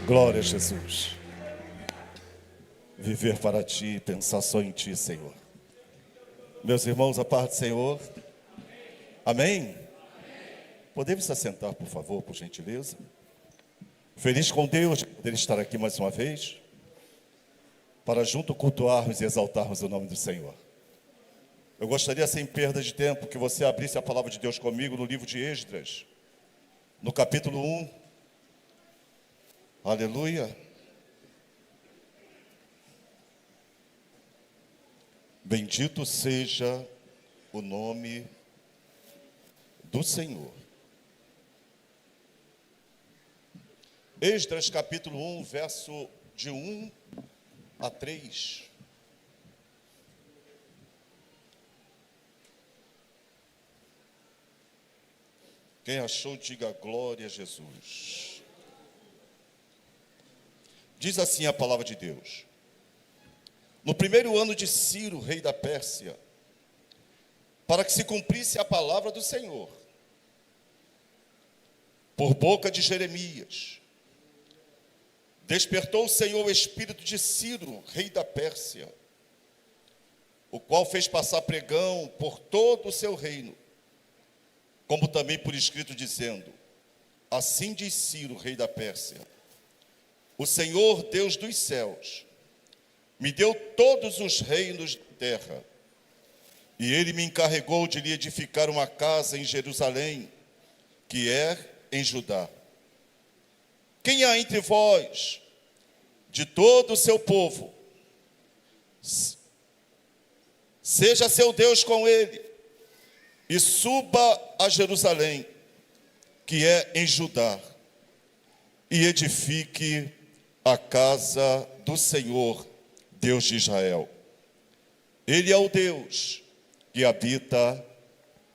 Glória a Jesus. Viver para ti, pensar só em ti, Senhor. Meus irmãos, a paz do Senhor. Amém? Podemos se assentar, por favor, por gentileza? Feliz com Deus de poder estar aqui mais uma vez, para junto cultuarmos e exaltarmos o nome do Senhor. Eu gostaria, sem perda de tempo, que você abrisse a palavra de Deus comigo no livro de Esdras, no capítulo 1. Aleluia. Bendito seja o nome do Senhor. Esdras capítulo 1, verso de 1 a 3. Quem achou, diga glória a Jesus. Diz assim a palavra de Deus: no primeiro ano de Ciro, rei da Pérsia, para que se cumprisse a palavra do Senhor, por boca de Jeremias, despertou o Senhor o espírito de Ciro, rei da Pérsia, o qual fez passar pregão por todo o seu reino, como também por escrito, dizendo: assim diz Ciro, rei da Pérsia: o Senhor, Deus dos céus, me deu todos os reinos da terra, e ele me encarregou de lhe edificar uma casa em Jerusalém, que é em Judá. Quem há entre vós, de todo o seu povo, seja seu Deus com ele, e suba a Jerusalém, que é em Judá, e edifique a casa do Senhor, Deus de Israel. Ele é o Deus que habita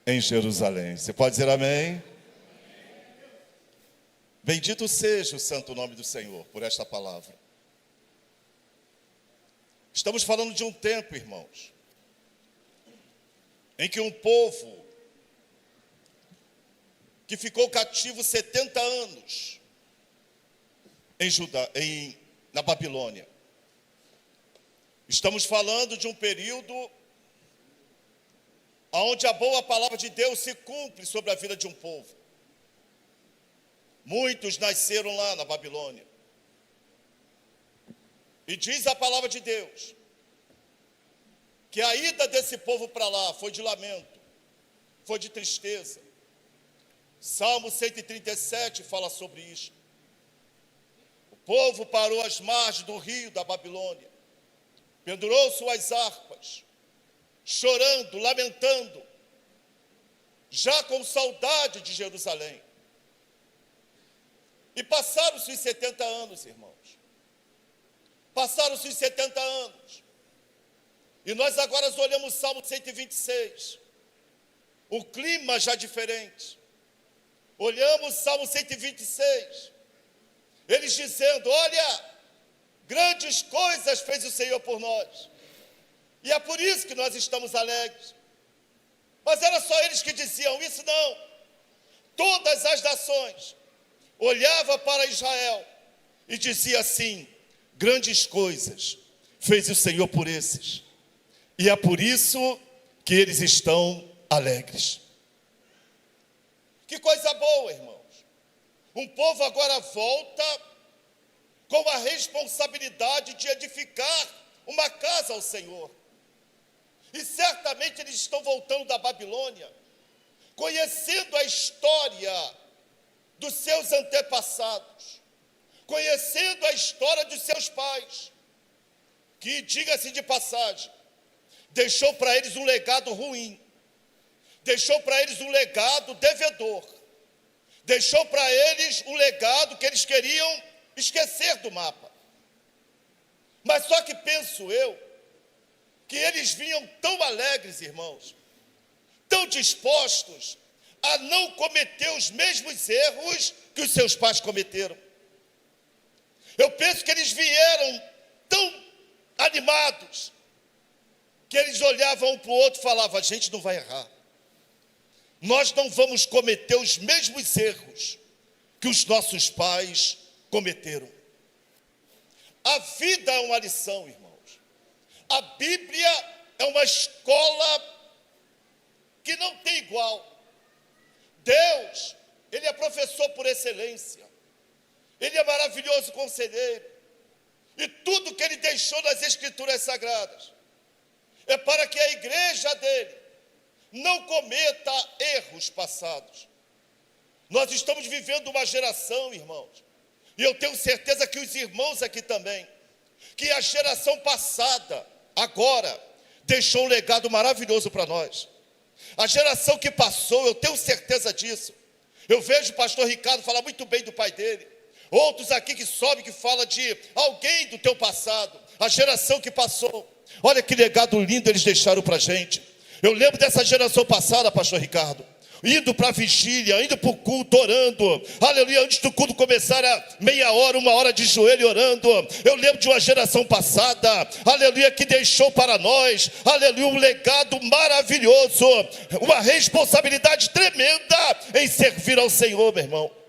em Jerusalém. Você pode dizer amém? Bendito seja o santo nome do Senhor por esta palavra. Estamos falando de um tempo, irmãos, em que um povo que ficou cativo 70 anos em Judá, na Babilônia. Estamos falando de um período onde a boa palavra de Deus se cumpre sobre a vida de um povo. Muitos nasceram lá na Babilônia. E diz a palavra de Deus que a ida desse povo para lá foi de lamento, foi de tristeza. Salmo 137 fala sobre isso. O povo parou às margens do rio da Babilônia, pendurou suas harpas, chorando, lamentando, já com saudade de Jerusalém. E passaram-se os 70 anos, irmãos. Passaram-se os 70 anos. E nós agora olhamos o Salmo 126. O clima já diferente. Olhamos o Salmo 126. Eles dizendo: olha, grandes coisas fez o Senhor por nós. E é por isso que nós estamos alegres. Mas era só eles que diziam isso? Não. Todas as nações olhavam para Israel e diziam assim: grandes coisas fez o Senhor por esses. E é por isso que eles estão alegres. Que coisa boa, irmãos. Um povo agora volta com a responsabilidade de edificar uma casa ao Senhor. E certamente eles estão voltando da Babilônia, conhecendo a história dos seus antepassados, conhecendo a história dos seus pais, que, diga-se de passagem, deixou para eles um legado ruim, deixou para eles um legado devedor, deixou para eles um legado que eles queriam esquecer do mapa. Mas só que penso eu, que eles vinham tão alegres, irmãos, tão dispostos a não cometer os mesmos erros que os seus pais cometeram. Eu penso que eles vieram tão animados, que eles olhavam um para o outro e falavam: a gente não vai errar. Nós não vamos cometer os mesmos erros que os nossos pais cometeram. A vida é uma lição, irmãos. A Bíblia é uma escola que não tem igual. Deus, Ele é professor por excelência. Ele é maravilhoso conselheiro. E tudo que Ele deixou nas Escrituras Sagradas é para que a igreja dele não cometa erros passados. Nós estamos vivendo uma geração, irmãos, e eu tenho certeza que os irmãos aqui também, que a geração passada, agora, deixou um legado maravilhoso para nós. A geração que passou, eu tenho certeza disso. Eu vejo o pastor Ricardo falar muito bem do pai dele. Outros aqui que sobem, que falam de alguém do teu passado. A geração que passou. Olha que legado lindo eles deixaram para a gente. Eu lembro dessa geração passada, pastor Ricardo, indo para a vigília, indo para o culto, orando, aleluia, antes do culto começar a meia hora, uma hora de joelho orando. Eu lembro de uma geração passada, aleluia, que deixou para nós, aleluia, um legado maravilhoso, uma responsabilidade tremenda em servir ao Senhor, meu irmão.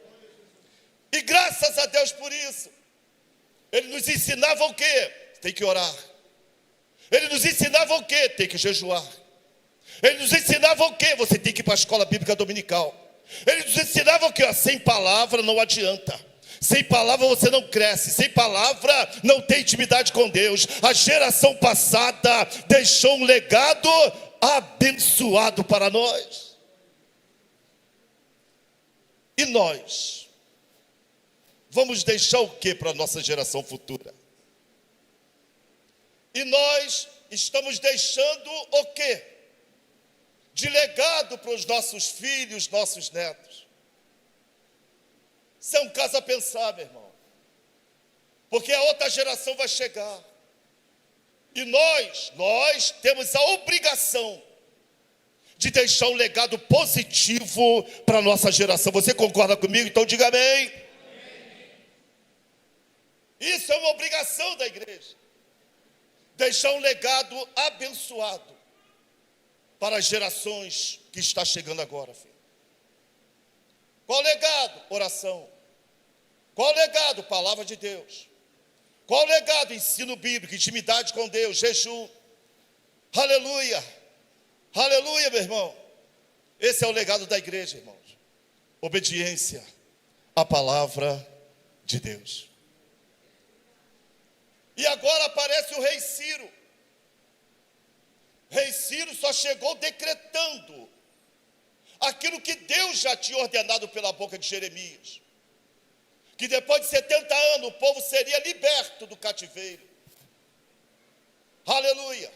E graças a Deus por isso. Ele nos ensinava o quê? Tem que orar. Ele nos ensinava o quê? Tem que jejuar. Ele nos ensinava o quê? Você tem que ir para a escola bíblica dominical. Ele nos ensinava o quê? Sem palavra não adianta. Sem palavra você não cresce. Sem palavra não tem intimidade com Deus. A geração passada deixou um legado abençoado para nós. E nós vamos deixar o quê para a nossa geração futura? E nós estamos deixando o quê? De legado para os nossos filhos, nossos netos. Isso é um caso a pensar, meu irmão. Porque a outra geração vai chegar. E nós temos a obrigação de deixar um legado positivo para a nossa geração. Você concorda comigo? Então diga amém. Isso é uma obrigação da igreja. Deixar um legado abençoado para as gerações que está chegando agora, filho. Qual legado? Oração. Qual legado? Palavra de Deus. Qual legado? Ensino bíblico, intimidade com Deus, jejum. Aleluia. Aleluia, meu irmão. Esse é o legado da igreja, irmãos. Obediência à palavra de Deus. E agora aparece o rei Ciro. Rei Ciro só chegou decretando aquilo que Deus já tinha ordenado pela boca de Jeremias. Que depois de 70 anos o povo seria liberto do cativeiro. Aleluia.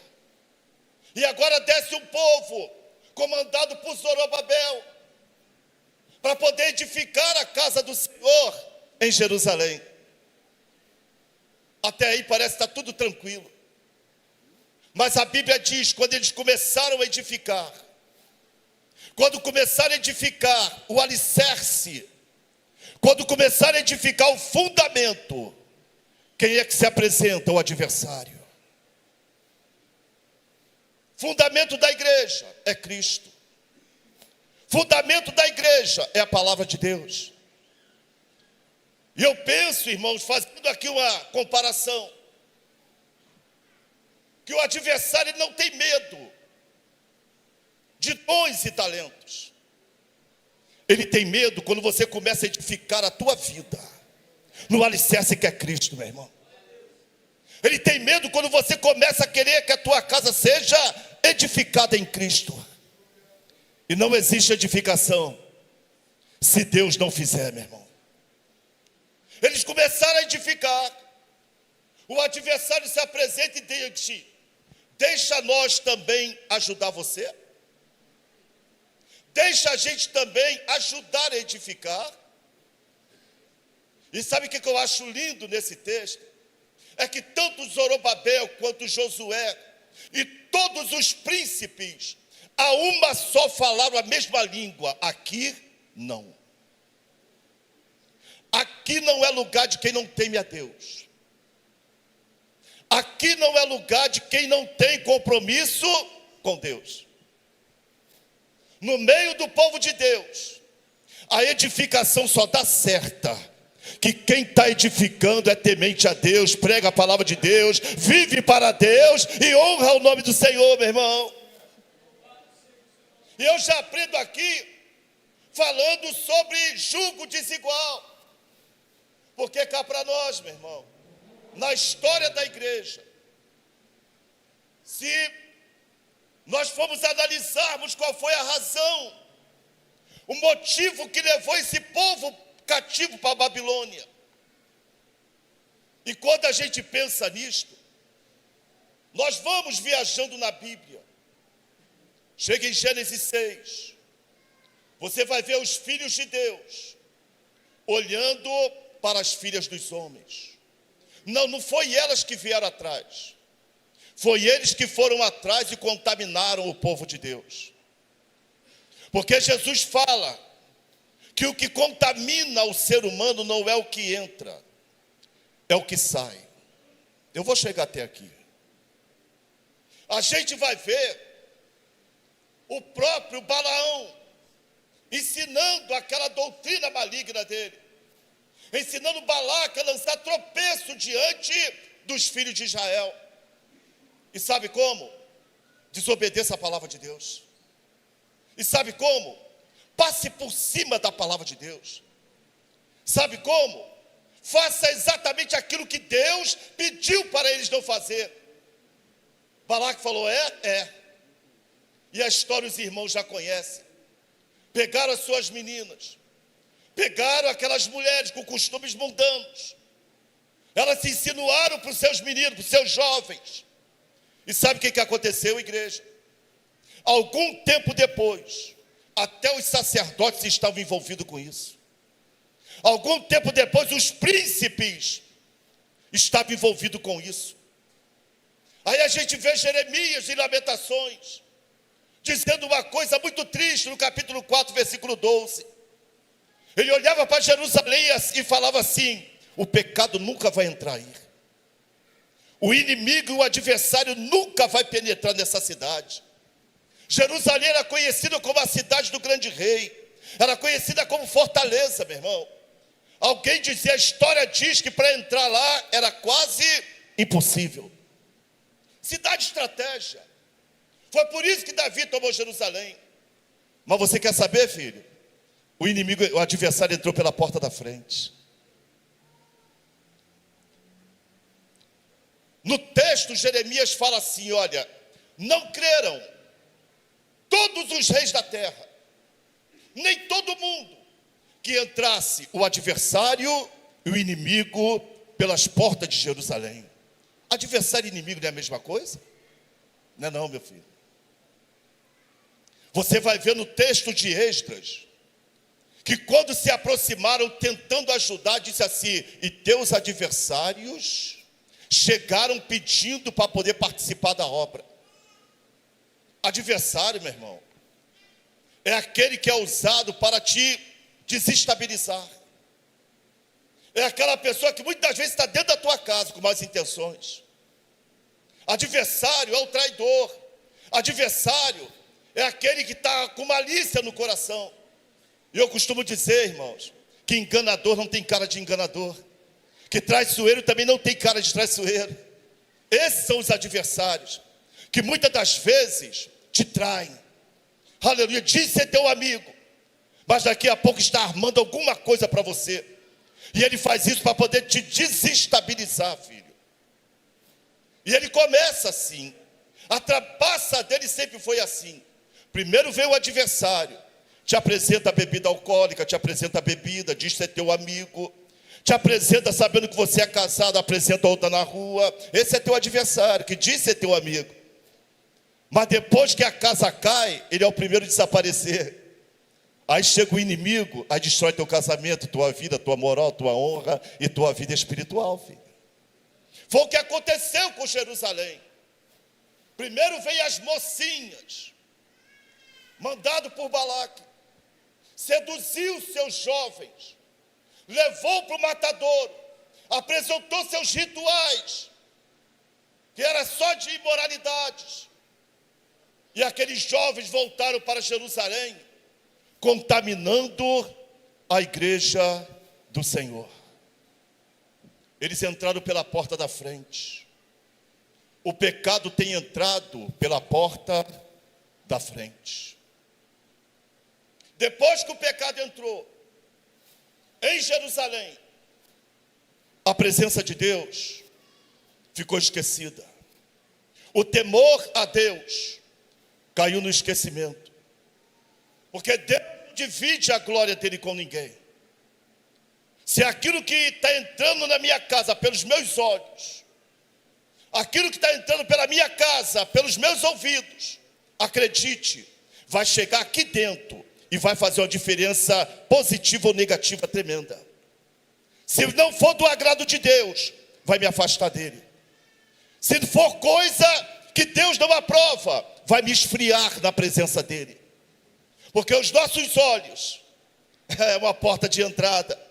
E agora desce um povo comandado por Zorobabel para poder edificar a casa do Senhor em Jerusalém. Até aí parece que está tudo tranquilo. Mas a Bíblia diz, quando eles começaram a edificar, quando começaram a edificar o alicerce, quando começaram a edificar o fundamento, quem é que se apresenta? O adversário. Fundamento da igreja é Cristo. Fundamento da igreja é a palavra de Deus. E eu penso, irmãos, fazendo aqui uma comparação, que o adversário não tem medo de dons e talentos. Ele tem medo quando você começa a edificar a tua vida no alicerce que é Cristo, meu irmão. Ele tem medo quando você começa a querer que a tua casa seja edificada em Cristo. E não existe edificação se Deus não fizer, meu irmão. Eles começaram a edificar. O adversário se apresenta e diz: deixa nós também ajudar você. Deixa a gente também ajudar a edificar. E sabe o que eu acho lindo nesse texto? É que tanto Zorobabel quanto Josué e todos os príncipes, a uma só falaram a mesma língua. Aqui não. Aqui não é lugar de quem não teme a Deus. Aqui não é lugar de quem não tem compromisso com Deus. No meio do povo de Deus, a edificação só dá certa que quem está edificando é temente a Deus, prega a palavra de Deus, vive para Deus e honra o nome do Senhor, meu irmão. E eu já aprendo aqui falando sobre jugo desigual, porque cá para nós, meu irmão, na história da igreja, se nós formos analisarmos qual foi a razão, o motivo que levou esse povo cativo para a Babilônia, e quando a gente pensa nisto, nós vamos viajando na Bíblia. Chega em Gênesis 6, você vai ver os filhos de Deus olhando para as filhas dos homens. Não foi elas que vieram atrás, foi eles que foram atrás e contaminaram o povo de Deus. Porque Jesus fala que o que contamina o ser humano não é o que entra, é o que sai. Eu vou chegar até aqui. A gente vai ver o próprio Balaão ensinando aquela doutrina maligna dele, ensinando Balaque a lançar tropeço diante dos filhos de Israel. E sabe como? Desobedeça a palavra de Deus. E sabe como? Passe por cima da palavra de Deus. Sabe como? Faça exatamente aquilo que Deus pediu para eles não fazer. Balaque falou, é. E a história os irmãos já conhecem. Pegaram as suas meninas, pegaram aquelas mulheres com costumes mundanos, elas se insinuaram para os seus meninos, para os seus jovens. E sabe o que aconteceu, igreja? Algum tempo depois, até os sacerdotes estavam envolvidos com isso. Algum tempo depois, os príncipes estavam envolvidos com isso. Aí a gente vê Jeremias em Lamentações, dizendo uma coisa muito triste no capítulo 4, versículo 12. Ele olhava para Jerusalém e falava assim, o pecado nunca vai entrar aí. O inimigo e o adversário nunca vai penetrar nessa cidade. Jerusalém era conhecida como a cidade do grande rei, era conhecida como fortaleza, meu irmão. Alguém dizia, a história diz que para entrar lá era quase impossível. Cidade estratégia. Foi por isso que Davi tomou Jerusalém. Mas você quer saber, filho? O inimigo, o adversário entrou pela porta da frente. No texto, Jeremias fala assim, olha, não creram todos os reis da terra, nem todo mundo, que entrasse o adversário e o inimigo pelas portas de Jerusalém. Adversário e inimigo não é a mesma coisa? Não é não, meu filho. Você vai ver no texto de Esdras, que quando se aproximaram tentando ajudar, disse assim, e teus adversários chegaram pedindo para poder participar da obra. Adversário, meu irmão, é aquele que é usado para te desestabilizar. É aquela pessoa que muitas vezes está dentro da tua casa com más intenções. Adversário é o traidor. Adversário é aquele que está com malícia no coração. E eu costumo dizer, irmãos, que enganador não tem cara de enganador, que traiçoeiro também não tem cara de traiçoeiro. Esses são os adversários, que muitas das vezes te traem. Aleluia, diz ser teu amigo, mas daqui a pouco está armando alguma coisa para você. E ele faz isso para poder te desestabilizar, filho. E ele começa assim. A trapaça dele sempre foi assim. Primeiro vem o adversário, te apresenta a bebida alcoólica, te apresenta a bebida, diz ser teu amigo, te apresenta sabendo que você é casado, apresenta outra na rua. Esse é teu adversário, que diz ser teu amigo. Mas depois que a casa cai, ele é o primeiro a desaparecer. Aí chega o inimigo, aí destrói teu casamento, tua vida, tua moral, tua honra e tua vida espiritual, filho. Foi o que aconteceu com Jerusalém. Primeiro veio as mocinhas, mandado por Balaque, seduziu seus jovens, levou para o matadouro, apresentou seus rituais, que era só de imoralidades. E aqueles jovens voltaram para Jerusalém, contaminando a igreja do Senhor. Eles entraram pela porta da frente. O pecado tem entrado pela porta da frente. Depois que o pecado entrou em Jerusalém, a presença de Deus ficou esquecida. O temor a Deus caiu no esquecimento. Porque Deus não divide a glória dele com ninguém. Se aquilo que está entrando na minha casa pelos meus olhos, aquilo que está entrando pela minha casa, pelos meus ouvidos, acredite, vai chegar aqui dentro e vai fazer uma diferença positiva ou negativa tremenda. Se não for do agrado de Deus, vai me afastar dele. Se for coisa que Deus não aprova, vai me esfriar na presença dele. Porque os nossos olhos é uma porta de entrada.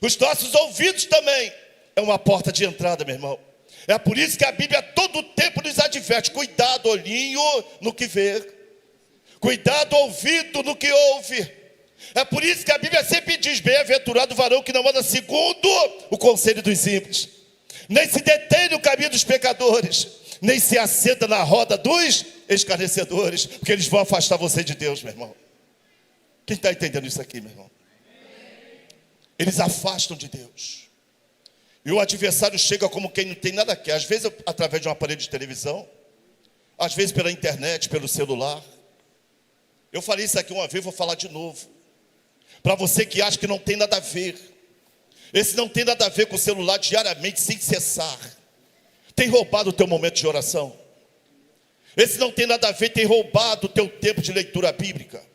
Os nossos ouvidos também é uma porta de entrada, meu irmão. É por isso que a Bíblia todo tempo nos adverte: cuidado, olhinho, no que vê. Cuidado, ouvido, no que ouve. É por isso que a Bíblia sempre diz: bem-aventurado o varão que não anda segundo o conselho dos ímpios, nem se detém no caminho dos pecadores, nem se assenta na roda dos escarnecedores, porque eles vão afastar você de Deus, meu irmão. Quem está entendendo isso aqui, meu irmão? Eles afastam de Deus. E o adversário chega como quem não tem nada a quer. Às vezes através de um aparelho de televisão, às vezes pela internet, pelo celular. Eu falei isso aqui uma vez, vou falar de novo. Para você que acha que não tem nada a ver. Esse não tem nada a ver com o celular diariamente, sem cessar. Tem roubado o teu momento de oração. Esse não tem nada a ver, tem roubado o teu tempo de leitura bíblica.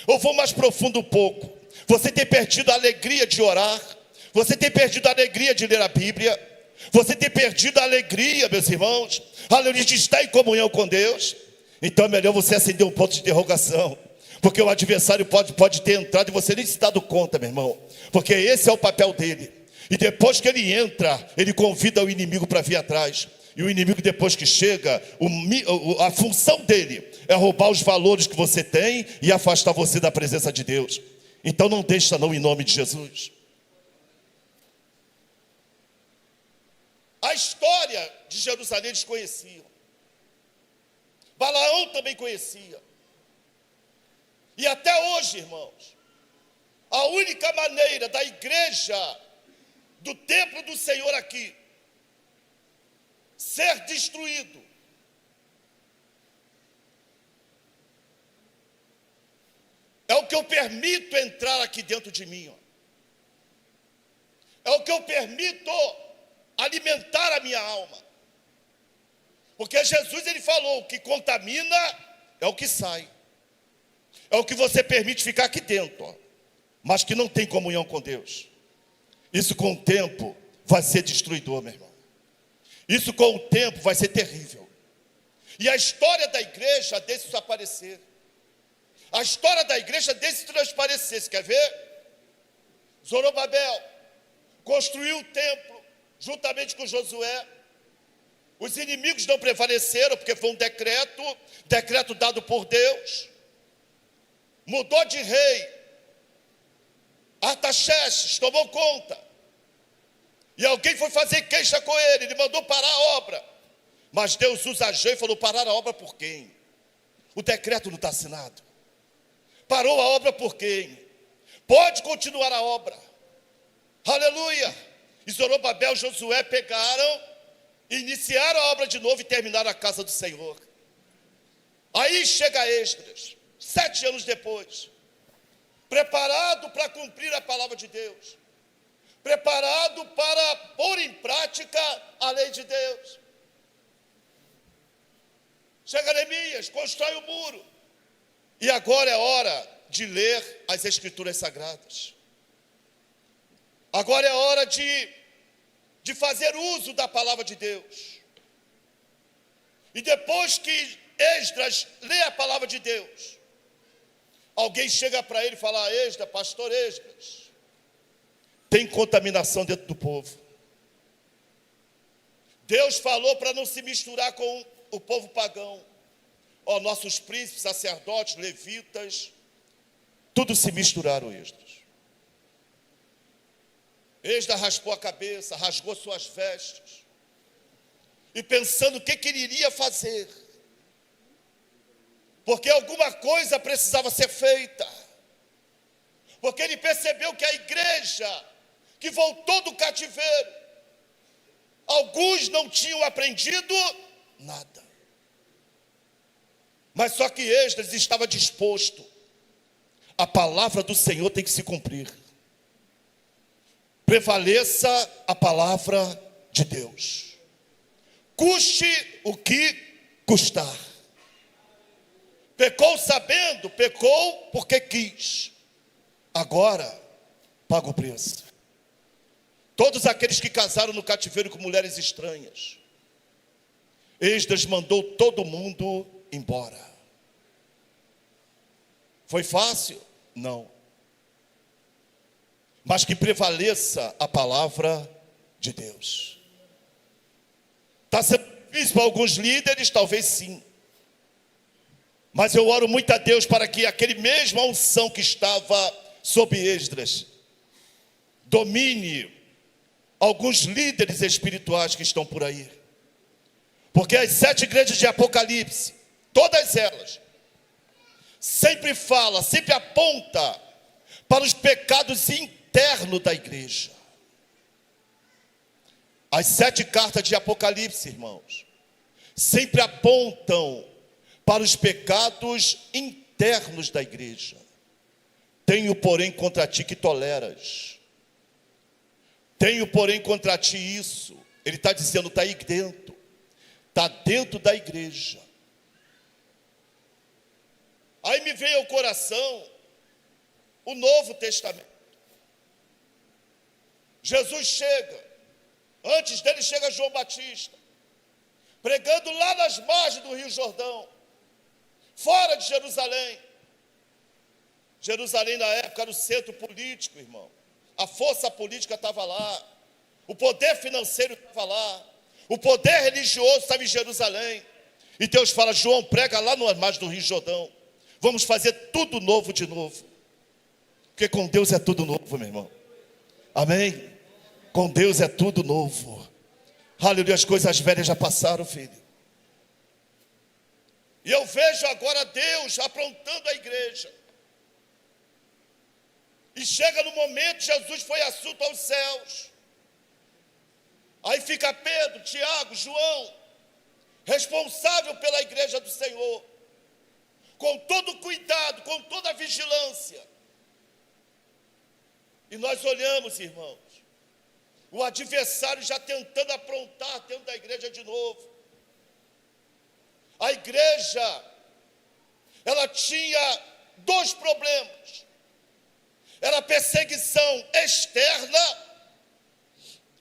Eu vou mais profundo um pouco. Você tem perdido a alegria de orar. Você tem perdido a alegria de ler a Bíblia. Você tem perdido a alegria, meus irmãos, a alegria de estar em comunhão com Deus. Então é melhor você acender um ponto de interrogação. Porque o adversário pode ter entrado e você nem se dado conta, meu irmão. Porque esse é o papel dele. E depois que ele entra, ele convida o inimigo para vir atrás. E o inimigo, depois que chega, a função dele é roubar os valores que você tem e afastar você da presença de Deus. Então não deixa não, em nome de Jesus. A história de Jerusalém eles conheciam. Balaão também conhecia. E até hoje, irmãos, a única maneira da igreja, do templo do Senhor aqui, ser destruído, é o que eu permito entrar aqui dentro de mim. É o que eu permito alimentar a minha alma. Porque Jesus, ele falou: o que contamina é o que sai. É o que você permite ficar aqui dentro, mas que não tem comunhão com Deus. Isso com o tempo vai ser destruidor, meu irmão. Isso com o tempo vai ser terrível. E a história da igreja deixa isso aparecer. A história da igreja deixa isso transparecer. Você quer ver? Zorobabel construiu o templo juntamente com Josué. Os inimigos não prevaleceram, porque foi um decreto dado por Deus. Mudou de rei. Artaxerxes tomou conta. E alguém foi fazer queixa com ele. Ele mandou parar a obra. Mas Deus usa Ageu e falou: parar a obra por quem? O decreto não está assinado. Parou a obra por quem? Pode continuar a obra. Aleluia. E Zorobabel e Josué pegaram, iniciaram a obra de novo e terminaram a casa do Senhor. Aí chega Esdras, 7 anos depois, preparado para cumprir a palavra de Deus, preparado para pôr em prática a lei de Deus. Chega Neemias, constrói o muro. E agora é hora de ler as Escrituras Sagradas. Agora é hora de fazer uso da palavra de Deus. E depois que Esdras lê a palavra de Deus, alguém chega para ele e fala: Esdras, pastor Esdras, tem contaminação dentro do povo. Deus falou para não se misturar com o povo pagão. Ó, nossos príncipes, sacerdotes, levitas, tudo se misturaram, Esdras. Esdras raspou a cabeça, rasgou suas vestes, e pensando o que ele iria fazer, porque alguma coisa precisava ser feita, porque ele percebeu que a igreja que voltou do cativeiro, alguns não tinham aprendido nada, mas só que Esdras estava disposto. A palavra do Senhor tem que se cumprir. Prevaleça a palavra de Deus, custe o que custar. Pecou sabendo, pecou porque quis, agora paga o preço. Todos aqueles que casaram no cativeiro com mulheres estranhas, Esdras mandou todo mundo embora. Foi fácil? Não. Mas que prevaleça a palavra de Deus. Está sendo difícil para alguns líderes? Talvez sim. Mas eu oro muito a Deus para que aquele mesmo unção que estava sobre Esdras domine alguns líderes espirituais que estão por aí. Porque as 7 igrejas de Apocalipse, todas elas, sempre fala, sempre aponta para os pecados internos da igreja. As 7 cartas de Apocalipse, irmãos, sempre apontam para os pecados internos da igreja. Tenho, porém, contra ti que toleras. Tenho, porém, contra ti isso. Ele está dizendo, está aí dentro. Está dentro da igreja. Aí me veio ao coração o Novo Testamento. Jesus chega, antes dele chega João Batista, pregando lá nas margens do Rio Jordão, fora de Jerusalém. Jerusalém na época era o centro político, irmão. A força política estava lá, o poder financeiro estava lá, o poder religioso estava em Jerusalém. E Deus fala, João, prega lá nas margens do Rio Jordão. Vamos fazer tudo novo de novo. Porque com Deus é tudo novo, meu irmão. Amém? Com Deus é tudo novo. Aleluia, as coisas velhas já passaram, filho. E eu vejo agora Deus aprontando a igreja. E chega no momento, Jesus foi assunto aos céus. Aí fica Pedro, Tiago, João, responsável pela igreja do Senhor, com todo cuidado, com toda vigilância. E nós olhamos, irmãos, o adversário já tentando aprontar dentro da igreja de novo. A igreja, ela tinha 2 problemas. Era a perseguição externa,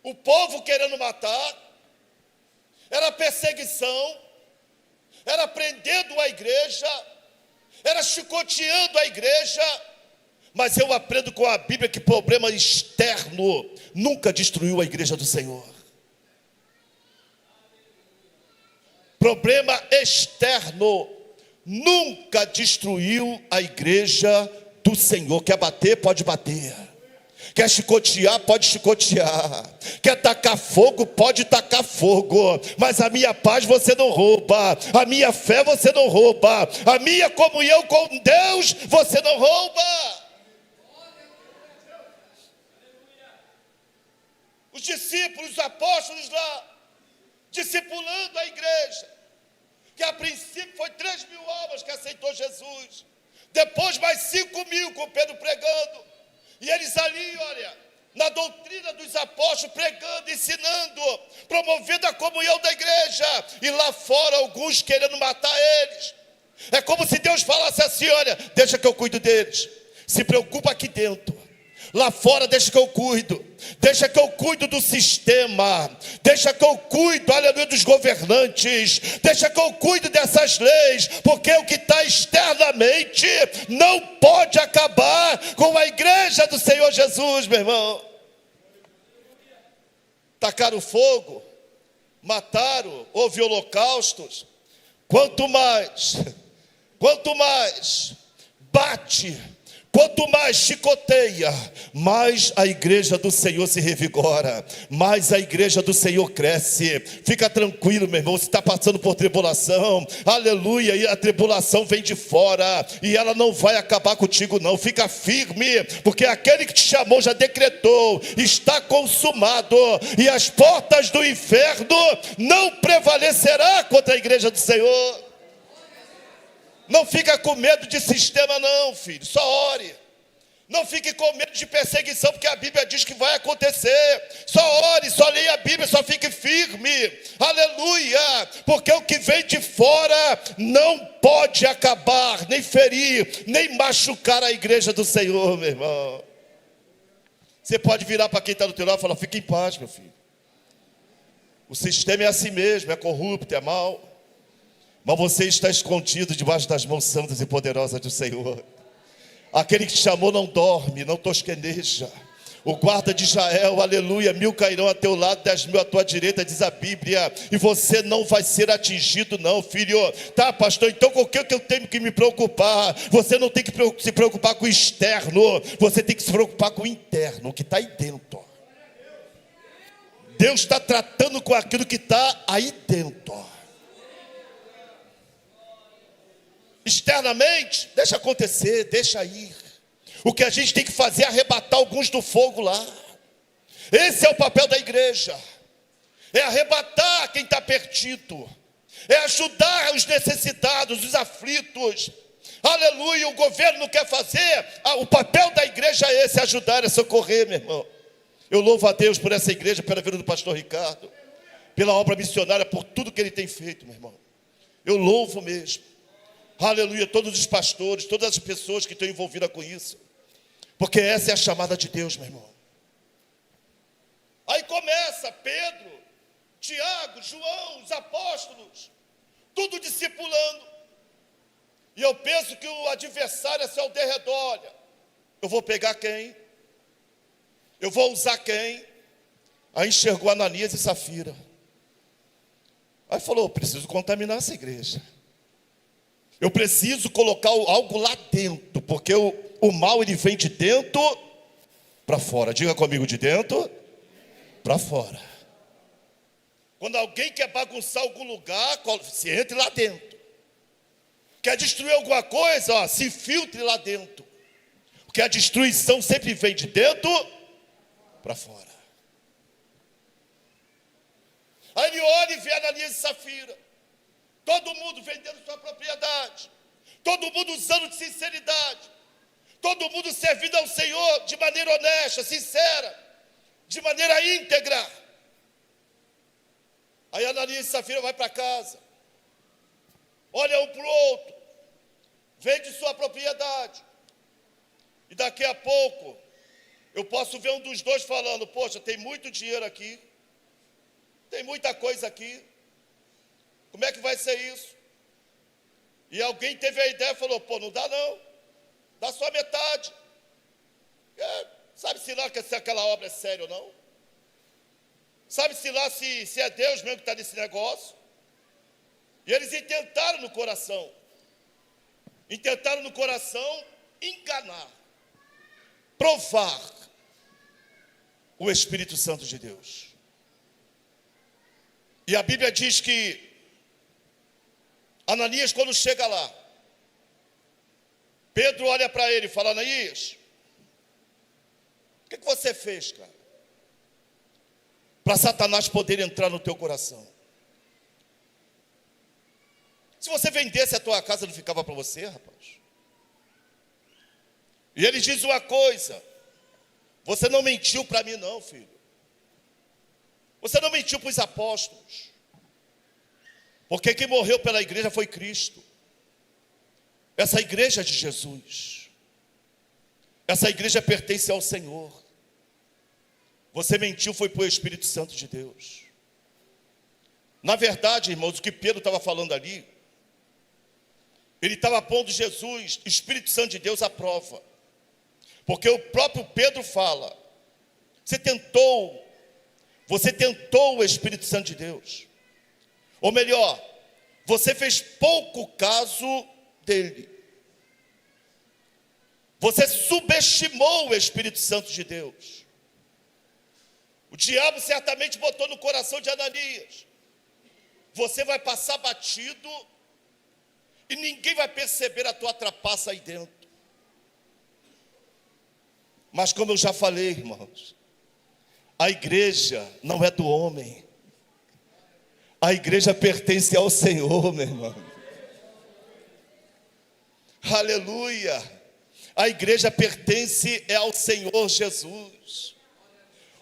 o povo querendo matar, era a perseguição, era prendendo a igreja, era chicoteando a igreja. Mas eu aprendo com a Bíblia que problema externo nunca destruiu a igreja do Senhor. Problema externo nunca destruiu a igreja do Senhor. Quer bater, pode bater. Quer chicotear, pode chicotear. Quer tacar fogo, pode tacar fogo. Mas a minha paz você não rouba. A minha fé você não rouba. A minha comunhão com Deus você não rouba. Os discípulos, os apóstolos lá, discipulando a igreja, que a princípio foi 3.000 almas que aceitou Jesus, depois mais 5.000 com Pedro pregando, e eles ali, olha, na doutrina dos apóstolos, pregando, ensinando, promovendo a comunhão da igreja, e lá fora alguns querendo matar eles. É como se Deus falasse assim, olha, deixa que eu cuido deles, se preocupa aqui dentro. Lá fora deixa que eu cuido. Deixa que eu cuido do sistema. Deixa que eu cuido, aleluia, dos governantes. Deixa que eu cuido dessas leis. Porque o que está externamente não pode acabar com a igreja do Senhor Jesus, meu irmão. Tacaram fogo, mataram, houve holocaustos. Quanto mais bate Quanto mais chicoteia, mais a igreja do Senhor se revigora, mais a igreja do Senhor cresce. Fica tranquilo, meu irmão, você está passando por tribulação, aleluia, e a tribulação vem de fora, e ela não vai acabar contigo não. Fica firme, porque aquele que te chamou já decretou, está consumado, e as portas do inferno não prevalecerá contra a igreja do Senhor. Não fica com medo de sistema não, filho, só ore. Não fique com medo de perseguição, porque a Bíblia diz que vai acontecer. Só ore, só leia a Bíblia, só fique firme. Aleluia, porque o que vem de fora não pode acabar, nem ferir, nem machucar a igreja do Senhor, meu irmão. Você pode virar para quem está do teu lado e falar: fique em paz, meu filho. O sistema é assim mesmo, é corrupto, é mau. Mas você está escondido debaixo das mãos santas e poderosas do Senhor. Aquele que te chamou não dorme, não tosqueneja. O guarda de Israel, aleluia, 1000 cairão a teu lado, 10.000 à tua direita, diz a Bíblia. E você não vai ser atingido não, filho. Tá, pastor, então com o que eu tenho que me preocupar? Você não tem que se preocupar com o externo. Você tem que se preocupar com o interno, o que está aí dentro. Deus está tratando com aquilo que está aí dentro. Externamente, deixa acontecer, deixa ir. O que a gente tem que fazer é arrebatar alguns do fogo lá. Esse é o papel da igreja. É arrebatar quem está perdido. É ajudar os necessitados, os aflitos. Aleluia, o governo não quer fazer. O papel da igreja é esse, ajudar, é socorrer, meu irmão. Eu louvo a Deus por essa igreja, pela vida do pastor Ricardo, pela obra missionária, por tudo que ele tem feito, meu irmão. Eu louvo mesmo. Aleluia, todos os pastores, todas as pessoas que estão envolvidas com isso. Porque essa é a chamada de Deus, meu irmão. Aí começa Pedro, Tiago, João, os apóstolos, tudo discipulando. E eu penso que o adversário é seu derredor. Olha, eu vou pegar quem? Eu vou usar quem? Aí enxergou Ananias e Safira. Aí falou: preciso contaminar essa igreja. Eu preciso colocar algo lá dentro, porque o mal ele vem de dentro para fora. Diga comigo, de dentro para fora. Quando alguém quer bagunçar algum lugar, se entre lá dentro. Quer destruir alguma coisa, ó, se infiltre lá dentro. Porque a destruição sempre vem de dentro para fora. Aí ele olha e vê Ananias e Safira. Todo mundo vendendo sua propriedade. Todo mundo usando de sinceridade. Todo mundo servindo ao Senhor de maneira honesta, sincera, de maneira íntegra. Aí Ananias e Safira vai para casa. Olha um para o outro. Vende sua propriedade. E daqui a pouco, eu posso ver um dos dois falando: poxa, tem muito dinheiro aqui. Tem muita coisa aqui. Como é que vai ser isso? E alguém teve a ideia e falou: pô, não dá não. Dá só metade. Sabe-se lá se aquela obra é séria ou não? Sabe-se lá se é Deus mesmo que está nesse negócio? E eles intentaram no coração. Intentaram no coração enganar. Provar o Espírito Santo de Deus. E a Bíblia diz que Ananias, quando chega lá, Pedro olha para ele e fala: Ananias, o que você fez, cara? Para Satanás poder entrar no teu coração. Se você vendesse a tua casa, não ficava para você, rapaz? E ele diz uma coisa: você não mentiu para mim não, filho. Você não mentiu para os apóstolos. Porque quem morreu pela igreja foi Cristo. Essa igreja é de Jesus. Essa igreja pertence ao Senhor. Você mentiu foi para o Espírito Santo de Deus. Na verdade, irmãos, o que Pedro estava falando ali, ele estava pondo Jesus, Espírito Santo de Deus, à prova. Porque o próprio Pedro fala: você tentou o Espírito Santo de Deus. Ou melhor, você fez pouco caso dele. Você subestimou o Espírito Santo de Deus. O diabo certamente botou no coração de Ananias: você vai passar batido e ninguém vai perceber a tua trapaça aí dentro. Mas como eu já falei, irmãos, a igreja não é do homem. A igreja pertence ao Senhor, meu irmão. Aleluia. A igreja pertence ao Senhor Jesus.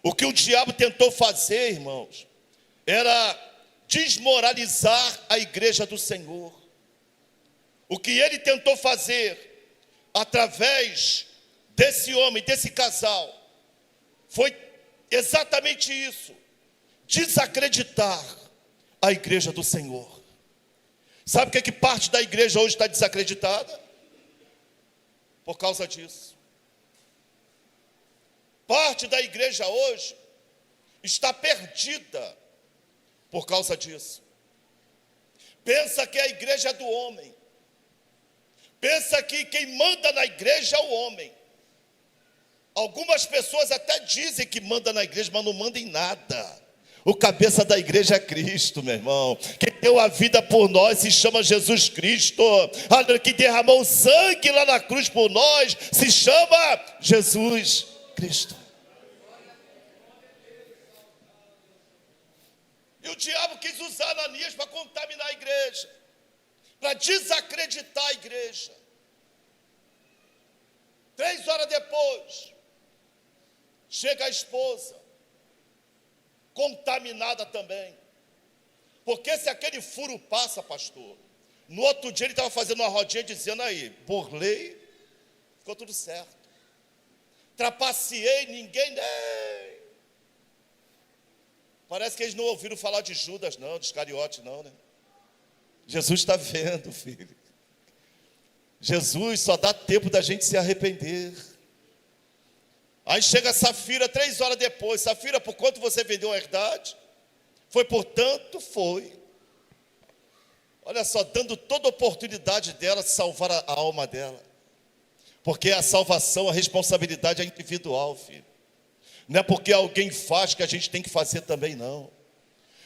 O que o diabo tentou fazer, irmãos, era desmoralizar a igreja do Senhor. O que ele tentou fazer através desse homem, desse casal, foi exatamente isso: desacreditar a igreja do Senhor. Sabe o que parte da igreja hoje está desacreditada? Por causa disso. Parte da igreja hoje está perdida por causa disso. Pensa que a igreja é do homem. Pensa que quem manda na igreja é o homem. Algumas pessoas até dizem que manda na igreja, mas não manda em nada. O cabeça da igreja é Cristo, meu irmão. Quem deu a vida por nós se chama Jesus Cristo. Que derramou sangue lá na cruz por nós se chama Jesus Cristo. E o diabo quis usar Ananias para contaminar a igreja, para desacreditar a igreja. 3 horas depois, chega a esposa, contaminada também. Porque se aquele furo passa, pastor, no outro dia ele estava fazendo uma rodinha dizendo aí, por lei, ficou tudo certo. Trapaceei, ninguém nem. Parece que eles não ouviram falar de Judas não, de Iscariote não, né? Jesus está vendo, filho. Jesus só dá tempo da gente se arrepender. Aí chega a Safira 3 horas depois. Safira, por quanto você vendeu a herdade? Foi por tanto? Foi. Olha só, dando toda a oportunidade dela de salvar a alma dela. Porque a salvação, a responsabilidade é individual, filho. Não é porque alguém faz que a gente tem que fazer também, não.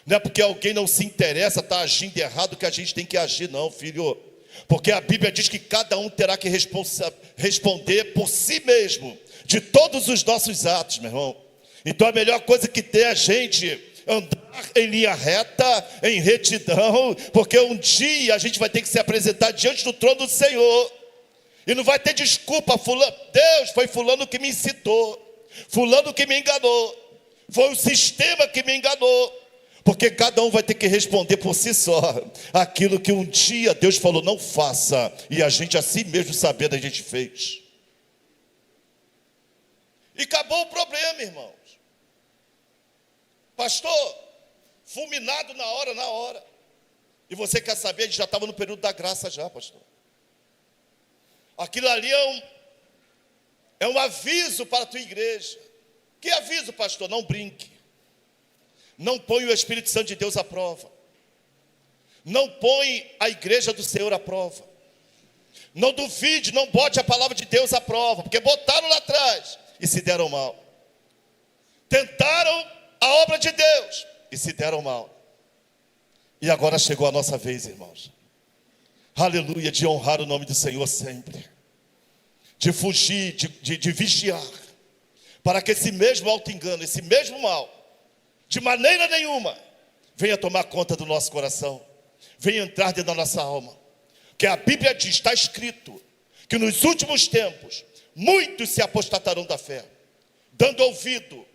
Não é porque alguém não se interessa, está agindo errado, que a gente tem que agir, não, filho. Porque a Bíblia diz que cada um terá que responder por si mesmo de todos os nossos atos, meu irmão. Então a melhor coisa que tem é a gente andar em linha reta, em retidão, porque um dia a gente vai ter que se apresentar diante do trono do Senhor. E não vai ter desculpa, fulano, Deus, foi fulano que me incitou, fulano que me enganou, foi o sistema que me enganou. Porque cada um vai ter que responder por si só aquilo que um dia Deus falou, não faça, e a gente assim mesmo sabendo a gente fez. E acabou o problema, irmãos. Pastor, fulminado na hora. E você quer saber, a gente já estava no período da graça já, pastor. Aquilo ali é um aviso para a tua igreja. Que aviso, pastor? Não brinque. Não põe o Espírito Santo de Deus à prova. Não põe a igreja do Senhor à prova. Não duvide, não bote a palavra de Deus à prova. Porque botaram lá atrás e se deram mal. Tentaram a obra de Deus e se deram mal. E agora chegou a nossa vez, irmãos. Aleluia, de honrar o nome do Senhor sempre. De fugir, de vigiar. Para que esse mesmo auto-engano, esse mesmo mal, de maneira nenhuma, venha tomar conta do nosso coração, venha entrar dentro da nossa alma. Que a Bíblia diz, está escrito, que nos últimos tempos, muitos se apostatarão da fé, dando ouvido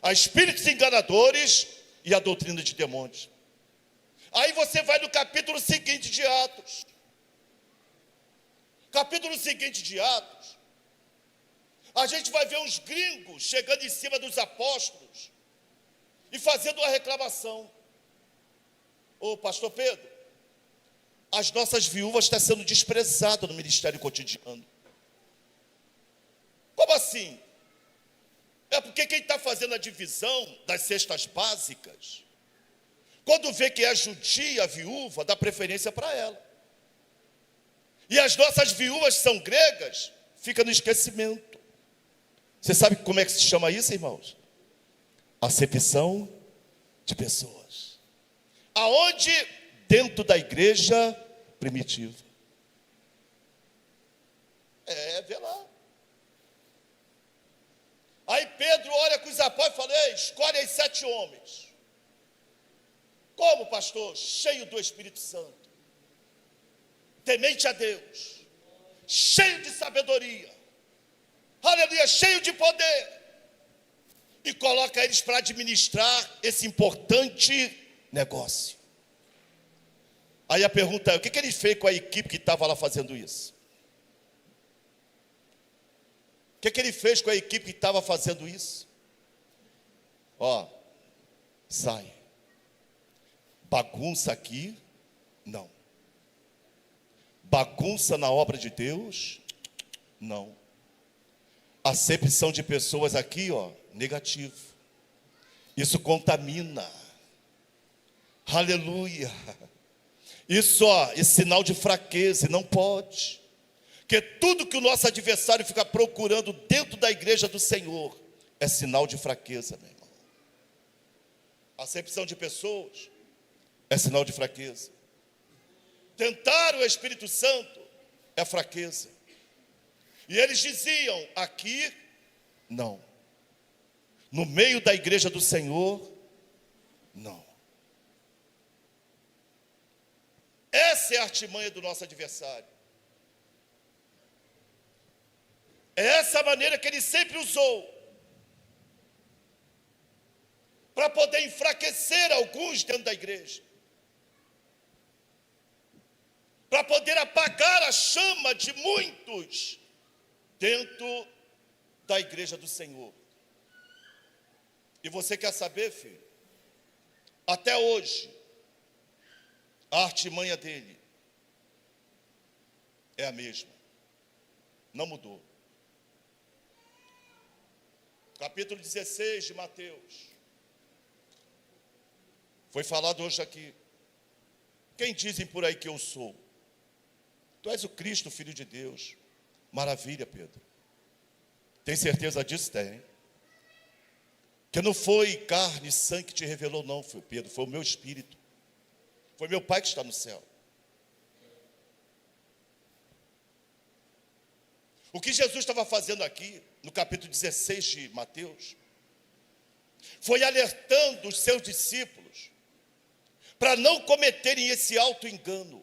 a espíritos enganadores e a doutrina de demônios. Aí você vai no capítulo seguinte de Atos. Capítulo seguinte de Atos, a gente vai ver uns gringos chegando em cima dos apóstolos e fazendo uma reclamação. Ô pastor Pedro, as nossas viúvas estão sendo desprezadas no ministério cotidiano. Como assim? É porque quem está fazendo a divisão das cestas básicas, quando vê que é judia a viúva, dá preferência para ela. E as nossas viúvas são gregas, fica no esquecimento. Você sabe como é que se chama isso, irmãos? Acepção de pessoas. Aonde? Dentro da igreja primitiva. Vê lá. Aí Pedro olha com os apóstolos e fala: ei, escolhe aí 7 homens. Como, pastor? Cheio do Espírito Santo, temente a Deus, cheio de sabedoria, aleluia, cheio de poder, e coloca eles para administrar esse importante negócio. Aí a pergunta é: o que ele fez com a equipe que estava lá fazendo isso? O que ele fez com a equipe que estava fazendo isso? Ó, sai. Bagunça aqui, não. Bagunça na obra de Deus, não. Acepção de pessoas aqui, ó, negativo. Isso contamina. Aleluia. Isso, ó, é sinal de fraqueza, e não pode. Porque tudo que o nosso adversário fica procurando dentro da igreja do Senhor é sinal de fraqueza, meu irmão. Acepção de pessoas é sinal de fraqueza. Tentar o Espírito Santo é fraqueza. E eles diziam: aqui, não. No meio da igreja do Senhor, não. Essa é a artimanha do nosso adversário. É essa a maneira que ele sempre usou para poder enfraquecer alguns dentro da igreja, para poder apagar a chama de muitos dentro da igreja do Senhor. E você quer saber, filho? Até hoje, a artimanha dele é a mesma, não mudou. Capítulo 16 de Mateus. Foi falado hoje aqui. Quem dizem por aí que eu sou? Tu és o Cristo, Filho de Deus. Maravilha, Pedro. Tem certeza disso? Tem. Que não foi carne e sangue que te revelou, não, foi Pedro. Foi o meu Espírito. Foi meu Pai que está no céu. O que Jesus estava fazendo aqui, no capítulo 16 de Mateus, foi alertando os seus discípulos para não cometerem esse auto-engano.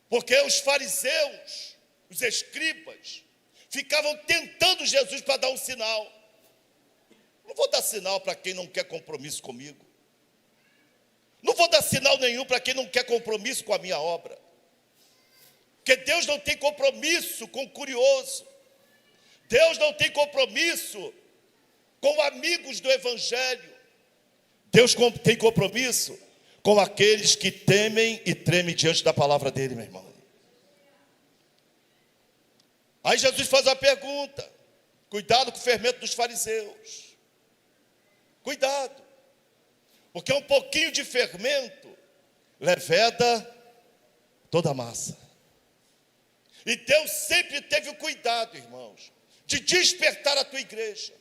Porque os fariseus, os escribas, ficavam tentando Jesus para dar um sinal. Não vou dar sinal para quem não quer compromisso comigo. Não vou dar sinal nenhum para quem não quer compromisso com a minha obra. Porque Deus não tem compromisso com o curioso. Deus não tem compromisso com amigos do Evangelho. Deus tem compromisso com aqueles que temem e tremem diante da palavra dele, meu irmão. Aí Jesus faz a pergunta: cuidado com o fermento dos fariseus. Cuidado. Porque um pouquinho de fermento leveda toda a massa. E Deus sempre teve o cuidado, irmãos, de despertar a tua igreja,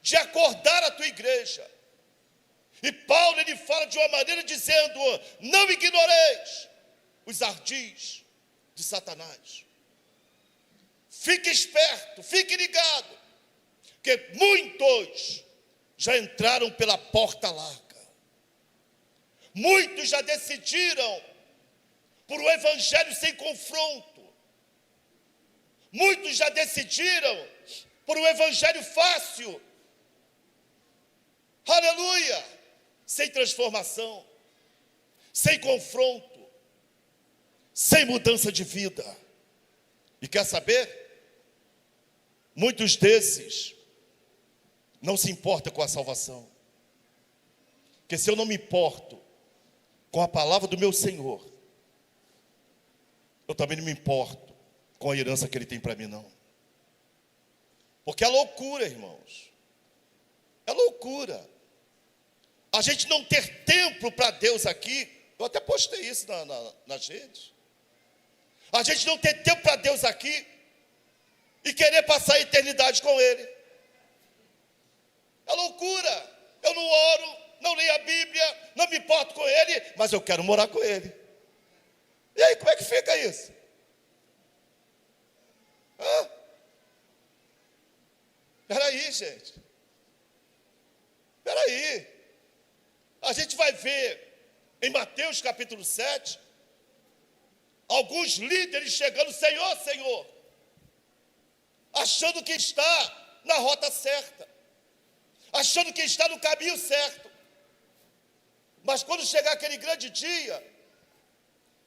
de acordar a tua igreja. E Paulo, ele fala de uma maneira dizendo: não ignoreis os ardis de Satanás. Fique esperto, fique ligado, porque muitos já entraram pela porta larga. Muitos já decidiram por um evangelho sem confronto. Muitos já decidiram por um evangelho fácil. Aleluia! Sem transformação, sem confronto, sem mudança de vida. E quer saber? Muitos desses não se importam com a salvação. Porque se eu não me importo com a palavra do meu Senhor, eu também não me importo com a herança que Ele tem para mim, não. Porque é loucura, irmãos. É loucura. A gente não ter tempo para Deus aqui. Eu até postei isso nas redes. A gente não tem tempo para Deus aqui e querer passar a eternidade com Ele. É loucura. Eu não oro, não leio a Bíblia, não me importo com Ele, mas eu quero morar com Ele. E aí, como é que fica isso? Peraí, gente. Peraí. A gente vai ver em Mateus capítulo 7, alguns líderes chegando, Senhor, Senhor, achando que está na rota certa, achando que está no caminho certo. Mas quando chegar aquele grande dia,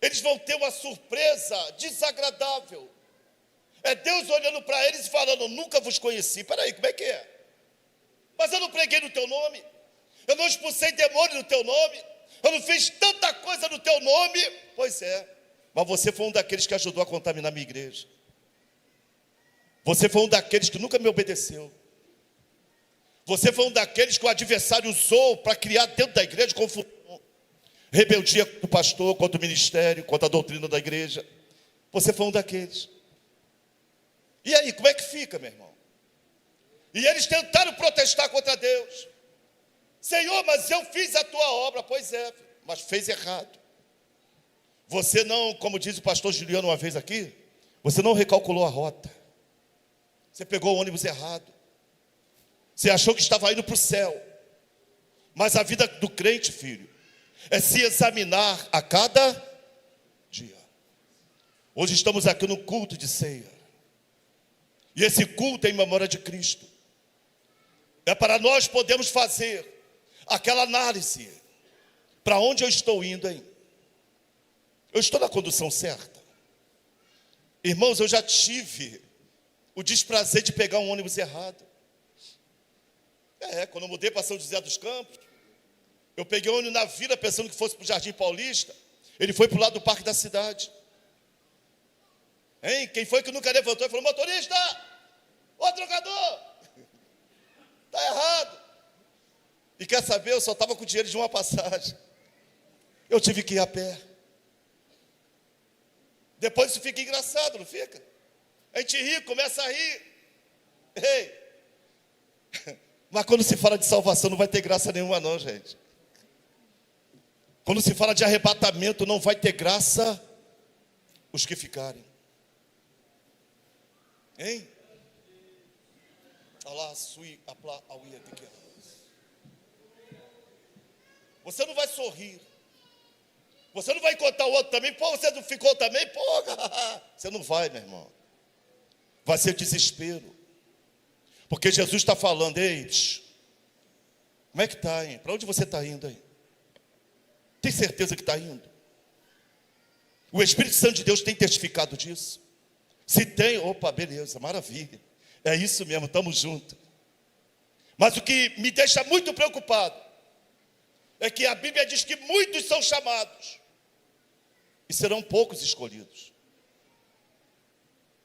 eles vão ter uma surpresa desagradável. É Deus olhando para eles e falando, nunca vos conheci. Peraí, como é que é? Mas eu não preguei no teu nome, eu não expulsei demônio no teu nome, eu não fiz tanta coisa no teu nome. Pois é, mas você foi um daqueles que ajudou a contaminar minha igreja. Você foi um daqueles que nunca me obedeceu. Você foi um daqueles que o adversário usou para criar dentro da igreja confusão, rebeldia contra o pastor, contra o ministério, contra a doutrina da igreja. Você foi um daqueles. E aí, como é que fica, meu irmão? E eles tentaram protestar contra Deus. Senhor, mas eu fiz a tua obra. Pois é, mas fez errado. Você não, como diz o pastor Juliano uma vez aqui, você não recalculou a rota. Você pegou o ônibus errado. Você achou que estava indo para o céu. Mas a vida do crente, filho, é se examinar a cada dia. Hoje estamos aqui no culto de ceia. E esse culto é em memória de Cristo. É para nós podermos fazer aquela análise. Para onde eu estou indo, hein? Eu estou na condução certa? Irmãos, eu já tive o desprazer de pegar um ônibus errado. Quando eu mudei para São José dos Campos, eu peguei um ônibus na vila pensando que fosse para o Jardim Paulista. Ele foi para o lado do Parque da Cidade. Hein? Quem foi que nunca levantou e falou, motorista, ô trocador, está errado. E quer saber, eu só estava com dinheiro de uma passagem. Eu tive que ir a pé. Depois isso fica engraçado, não fica? A gente ri, começa a rir. Ei! Mas quando se fala de salvação não vai ter graça nenhuma não, gente. Quando se fala de arrebatamento não vai ter graça os que ficarem. Hein? Você não vai sorrir. Você não vai contar o outro também. Pô, você não ficou também? Pô, você não vai, meu irmão. Vai ser desespero. Porque Jesus está falando, ei, como é que está, hein? Para onde você está indo, hein? Tem certeza que está indo? O Espírito Santo de Deus tem testificado disso? Se tem, opa, beleza, maravilha. É isso mesmo, estamos juntos. Mas o que me deixa muito preocupado é que a Bíblia diz que muitos são chamados e serão poucos escolhidos.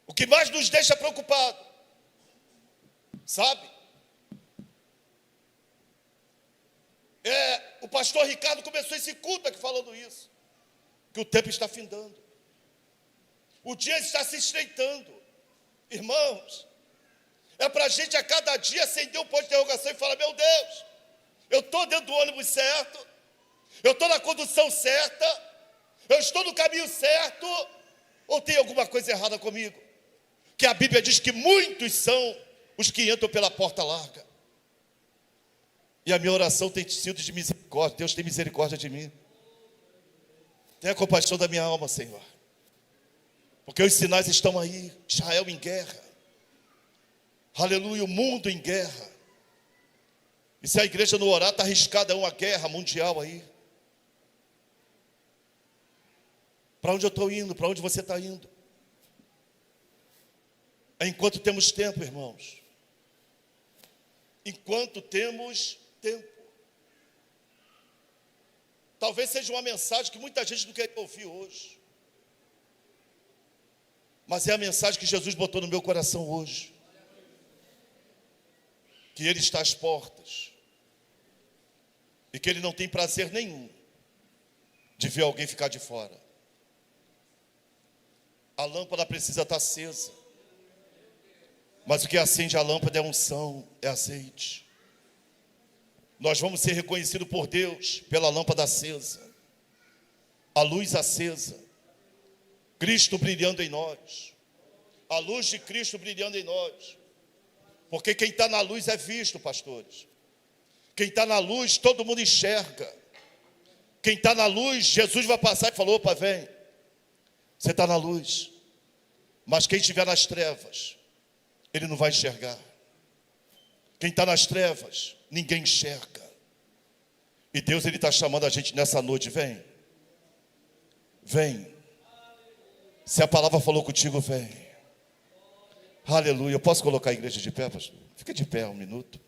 O que mais nos deixa preocupado, sabe? O pastor Ricardo começou esse culto aqui falando isso, que o tempo está findando, o dia está se estreitando. Irmãos, é para a gente a cada dia acender um ponto de interrogação e falar, meu Deus, eu estou dentro do ônibus certo, eu estou na condução certa, eu estou no caminho certo, ou tem alguma coisa errada comigo? Que a Bíblia diz que muitos são os que entram pela porta larga. E a minha oração tem sido de misericórdia. Deus tem misericórdia de mim. Tenha compaixão da minha alma, Senhor. Porque os sinais estão aí. Israel em guerra. Aleluia, o mundo em guerra. E se a igreja não orar, está arriscada uma guerra mundial aí. Para onde eu estou indo? Para onde você está indo? Enquanto temos tempo, irmãos. Enquanto temos tempo. Talvez seja uma mensagem que muita gente não quer ouvir hoje. Mas é a mensagem que Jesus botou no meu coração hoje. Que Ele está às portas. E que Ele não tem prazer nenhum de ver alguém ficar de fora. A lâmpada precisa estar acesa. Mas o que acende a lâmpada é unção, é azeite. Nós vamos ser reconhecidos por Deus pela lâmpada acesa, a luz acesa, Cristo brilhando em nós, a luz de Cristo brilhando em nós. Porque quem está na luz é visto, pastores. Quem está na luz, todo mundo enxerga. Quem está na luz, Jesus vai passar e falou: opa, vem. Você está na luz. Mas quem estiver nas trevas, ele não vai enxergar. Quem está nas trevas, ninguém enxerga. E Deus, Ele está chamando a gente nessa noite: vem. Vem. Se a palavra falou contigo, vem. Aleluia. Eu posso colocar a igreja de pé, pastor? Fica de pé um minuto.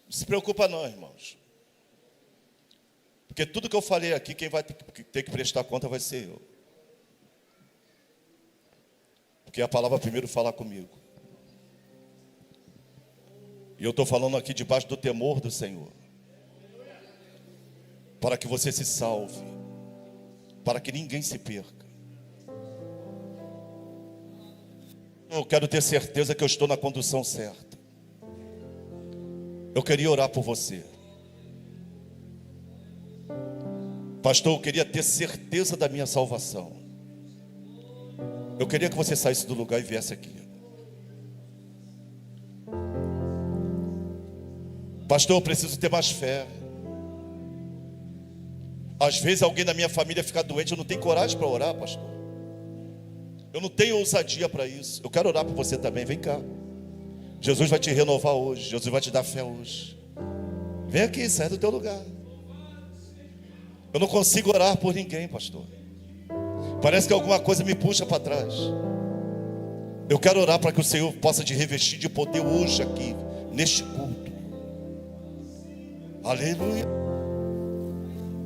Não se preocupa não, irmãos. Porque tudo que eu falei aqui, quem vai ter que prestar conta vai ser eu. Porque a palavra primeiro fala comigo. E eu estou falando aqui debaixo do temor do Senhor. Para que você se salve. Para que ninguém se perca. Eu quero ter certeza que eu estou na condução certa. Eu queria orar por você. Pastor, eu queria ter certeza da minha salvação. Eu queria que você saísse do lugar e viesse aqui. Pastor, eu preciso ter mais fé. Às vezes alguém da minha família fica doente, eu não tenho coragem para orar, pastor. Eu não tenho ousadia para isso. Eu quero orar por você também, vem cá. Jesus vai te renovar hoje, Jesus vai te dar fé hoje. Vem aqui, sai do teu lugar. Eu não consigo orar por ninguém, pastor. Parece que alguma coisa me puxa para trás. Eu quero orar para que o Senhor possa te revestir de poder hoje aqui, neste culto. Aleluia.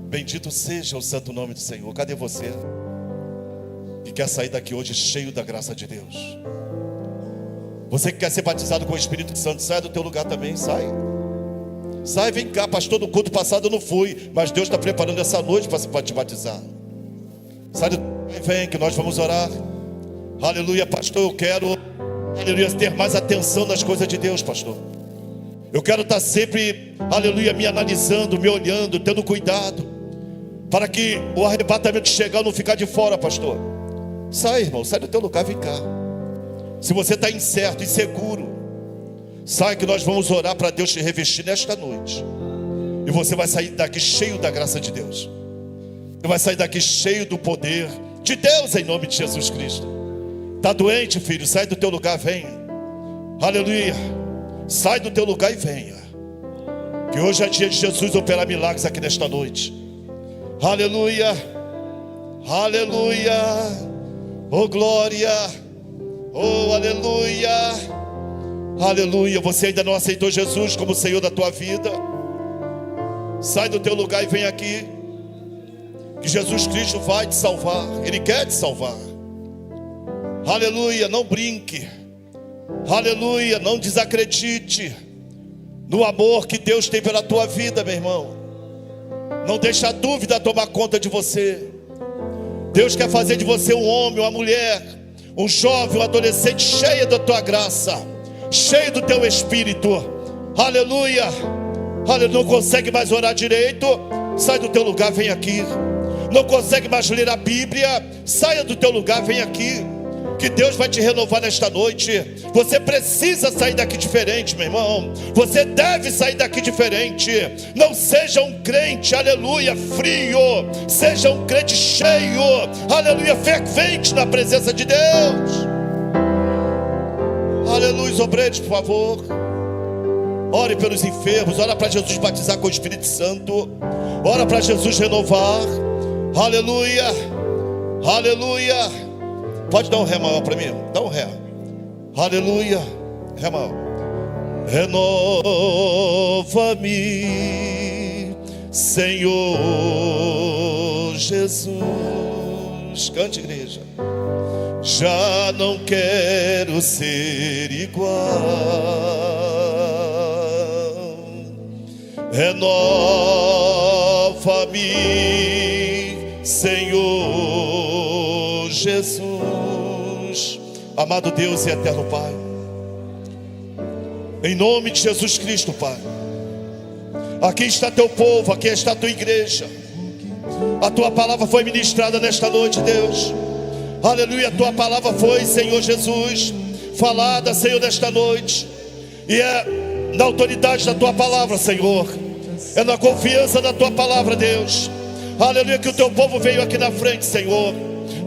Bendito seja o santo nome do Senhor. Cadê você que quer sair daqui hoje cheio da graça de Deus? Você que quer ser batizado com o Espírito Santo, sai do teu lugar também, sai. Sai, vem cá, pastor, no culto passado eu não fui, mas Deus está preparando essa noite para te batizar. Sai do... Vem que nós vamos orar. Aleluia, pastor, eu quero, aleluia, ter mais atenção nas coisas de Deus, pastor. Eu quero estar sempre, aleluia, me analisando, me olhando, tendo cuidado, para que o arrebatamento chegar, eu não ficar de fora, pastor. Sai, irmão, sai do teu lugar, vem cá. Se você está incerto, inseguro, sai que nós vamos orar para Deus te revestir nesta noite. E você vai sair daqui cheio da graça de Deus. Você vai sair daqui cheio do poder de Deus em nome de Jesus Cristo. Está doente, filho? Sai do teu lugar, venha. Aleluia. Sai do teu lugar e venha. Que hoje é dia de Jesus operar milagres aqui nesta noite. Aleluia. Aleluia. Oh glória. Oh, aleluia. Aleluia. Você ainda não aceitou Jesus como Senhor da tua vida? Sai do teu lugar e vem aqui. Que Jesus Cristo vai te salvar. Ele quer te salvar. Aleluia. Não brinque. Aleluia. Não desacredite no amor que Deus tem pela tua vida, meu irmão. Não deixa a dúvida tomar conta de você. Deus quer fazer de você um homem, uma mulher, um jovem, um adolescente cheio da tua graça, cheio do teu espírito. Aleluia. Aleluia. Não consegue mais orar direito? Sai do teu lugar, vem aqui. Não consegue mais ler a Bíblia? Saia do teu lugar, vem aqui. Que Deus vai te renovar nesta noite. Você precisa sair daqui diferente, meu irmão. Você deve sair daqui diferente. Não seja um crente, aleluia, frio. Seja um crente cheio, aleluia, fervente na presença de Deus. Aleluia, os obreiros, por favor. Ore pelos enfermos. Ora para Jesus batizar com o Espírito Santo. Ora para Jesus renovar. Aleluia. Aleluia. Pode dar um ré maior para mim? Dá um ré. Aleluia. Ré maior. Renova-me, Senhor Jesus. Cante, igreja. já não quero ser igual. Renova-me, Senhor Jesus. Amado Deus e eterno Pai, em nome de Jesus Cristo, Pai, aqui está teu povo, aqui está a tua igreja. A tua palavra foi ministrada nesta noite, Deus. Aleluia, a tua palavra foi, Senhor Jesus, falada, Senhor, nesta noite. E é na autoridade da tua palavra, Senhor, é na confiança da tua palavra, Deus. Aleluia, que o teu povo veio aqui na frente, Senhor,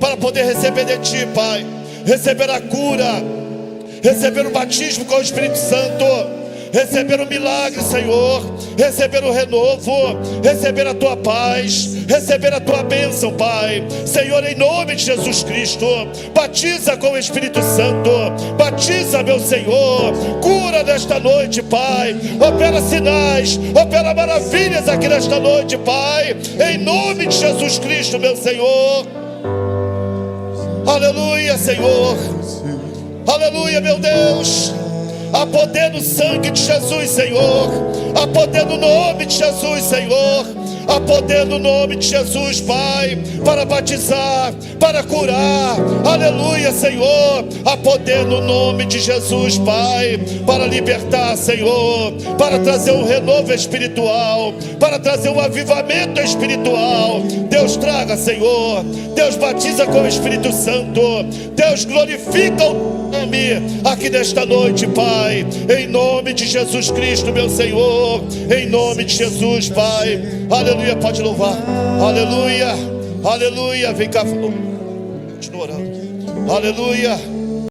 para poder receber de ti, Pai, receber a cura, receber o batismo com o Espírito Santo, receber o milagre, Senhor, receber o renovo, receber a tua paz, receber a tua bênção, Pai. Senhor, em nome de Jesus Cristo, batiza com o Espírito Santo, batiza, meu Senhor, cura nesta noite, Pai, opera sinais, opera maravilhas aqui nesta noite, Pai, em nome de Jesus Cristo, meu Senhor. Aleluia, Senhor, aleluia, meu Deus. Há poder no sangue de Jesus, Senhor. Há poder no nome de Jesus, Senhor. Há poder no nome de Jesus, Pai, para batizar, para curar. Aleluia, Senhor. Há poder no nome de Jesus, Pai, para libertar, Senhor, para trazer um renovo espiritual, para trazer um avivamento espiritual. Deus traga, Senhor. Deus batiza com o Espírito Santo. Deus glorifica o nome aqui nesta noite, Pai, em nome de Jesus Cristo, meu Senhor, em nome de Jesus, Pai. Aleluia, pode louvar. Aleluia, aleluia. Vem cá, continua orando. Aleluia.